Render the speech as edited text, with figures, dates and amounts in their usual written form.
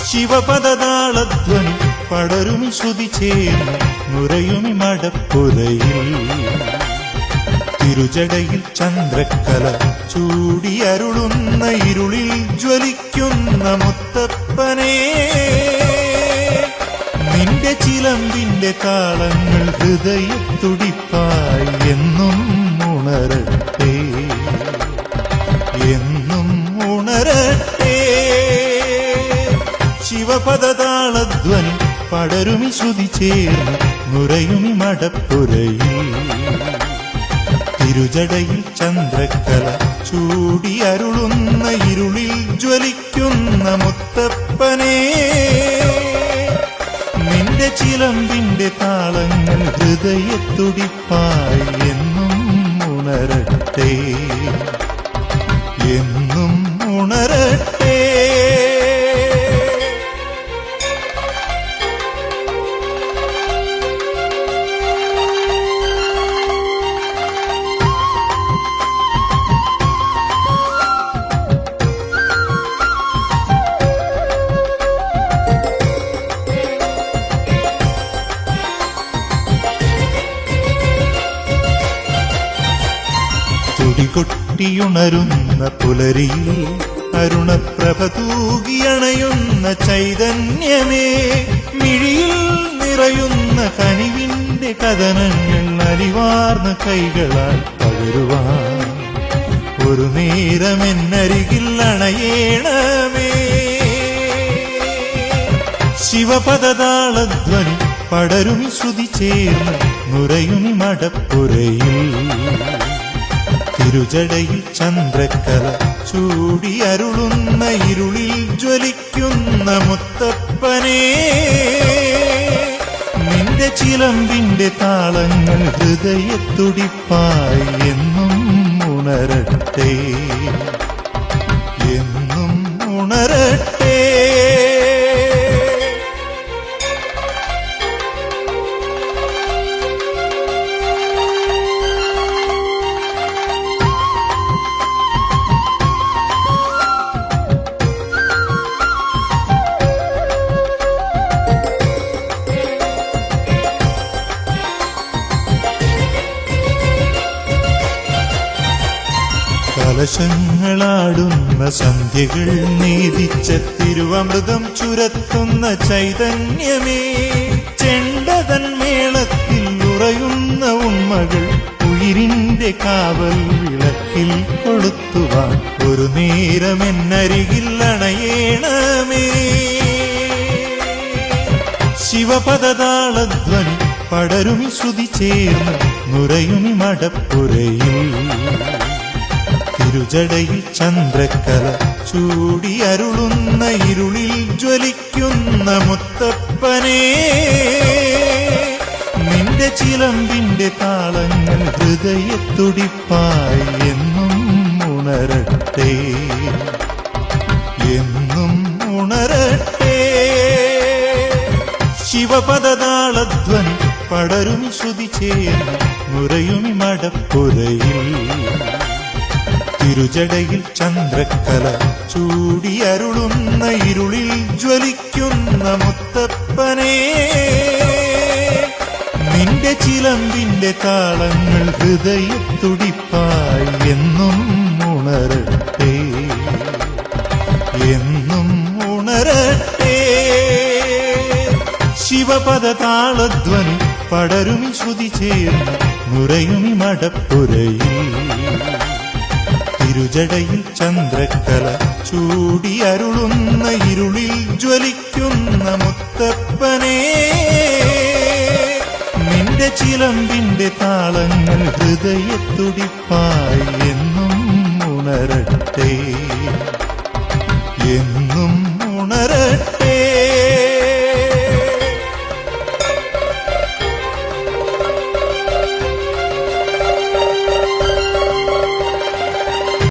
ശിവപദതാളധ്വനി പടരുമി ശ്രുതി ചേർന്ന് നുരയുമി മടപ്പുരയിൽ തിരുജടയിൽ ചന്ദ്രക്കല ചൂടിയരുളുന്ന ഇരുളിൽ ജ്വലിക്കുന്ന മുത്തപ്പനേ നിന്റെ ചിലമ്പിന്റെ താളങ്ങൾ ഹൃദയത്തുടിപ്പായി എന്നും ഉണരട്ടെ എന്നും ഉണരട്ടെ ശിവപദതാളധ്വനി പടരുമി ശ്രുതി ചേർന്ന് നുരയുമി മടപ്പുരയിൽ തിരുജടയിൽ ചന്ദ്രക്കല ചൂടിയരുളുന്ന ഇരുളിൽ ജ്വലിക്കുന്ന മുത്തപ്പനേ നിന്റെ ചിലമ്പിന്റെ താളങ്ങൾ ഹൃദയത്തുടിപ്പായി എന്നും ഉണരട്ടെ എന്നും ഉണരട്ടെ കൊട്ടിയുണരുന്ന പുലരിയിൽ അരുണപ്രഭ തൂകിയണയുന്ന ചൈതന്യമേ മിഴിയിൽ നിറയുന്ന കനിവിന്റെ കഥനങ്ങൾ അരിവാർന്ന കൈകളാൽ പകരുവാൻ ഒരു നേരമെന്നരികിൽ അണയേണമേ ശിവപദതാളധ്വനി പടരുമി ശ്രുതി ചേർന്ന് നുരയുമി മടപ്പുരയിൽ തിരുജടയിൽ ചന്ദ്രക്കല ചൂടിയരുളുന്ന ഇരുളിൽ ജ്വലിക്കുന്ന മുത്തപ്പനേ നിന്റെ ചിലമ്പിന്റെ താളങ്ങൾ ഹൃദയത്തുടിപ്പായി എന്നും ഉണരട്ടെ എന്നും ഉണരട്ടെ കലശങ്ങളാടുന്ന സന്ധ്യകൾ നേദിച്ച തിരുവമൃതം ചുരത്തുന്ന ചൈതന്യമേ ചെണ്ടതൻ മേളത്തിൽ ഉറയുന്ന ഉണ്മകൾ ഉയിരിന്റെ കാവൽ വിളക്കിൽ കൊളുത്തുവാൻ ഒരു നേരമെന്നരികിൽ അണയേണമേ ശിവപദതാളധ്വനി പടരുമി ശ്രുതി ചേർന്ന് നുരയുമി മടപ്പുരയിൽ തിരുജടയിൽ ചന്ദ്രക്കല ചൂടിയരുളുന്ന ഇരുളിൽ ജ്വലിക്കുന്ന മുത്തപ്പനേ നിന്റെ ചിലമ്പിന്റെ താളങ്ങൾ ഹൃദയത്തുടിപ്പായി എന്നും ഉണരട്ടെ എന്നും ഉണരട്ടെ ശിവപദതാളധ്വനി പടരുമി ശ്രുതി ചേർന്ന് നുരയുമി മടപ്പുരയിൽ തിരുജടയിൽ ചന്ദ്രക്കല ചൂടിയരുളുന്ന ഇരുളിൽ ജ്വലിക്കുന്ന മുത്തപ്പനേ നിന്റെ ചിലമ്പിന്റെ താളങ്ങൾ ഹൃദയത്തുടിപ്പായി എന്നും ഉണരട്ടെ എന്നും ഉണരട്ടെ ശിവപദതാളധ്വനി പടരുമി ശ്രുതി ചേർന്ന് നുരയുമി മടപ്പുരയിൽ തിരുജടയിൽ ചന്ദ്രക്കല ചൂടിയരുളുന്ന ഇരുളിൽ ജ്വലിക്കുന്ന മുത്തപ്പനേ നിന്റെ ചിലമ്പിന്റെ താളങ്ങൾ ഹൃദയത്തുടിപ്പായി എന്നും ഉണരട്ടെ എന്നും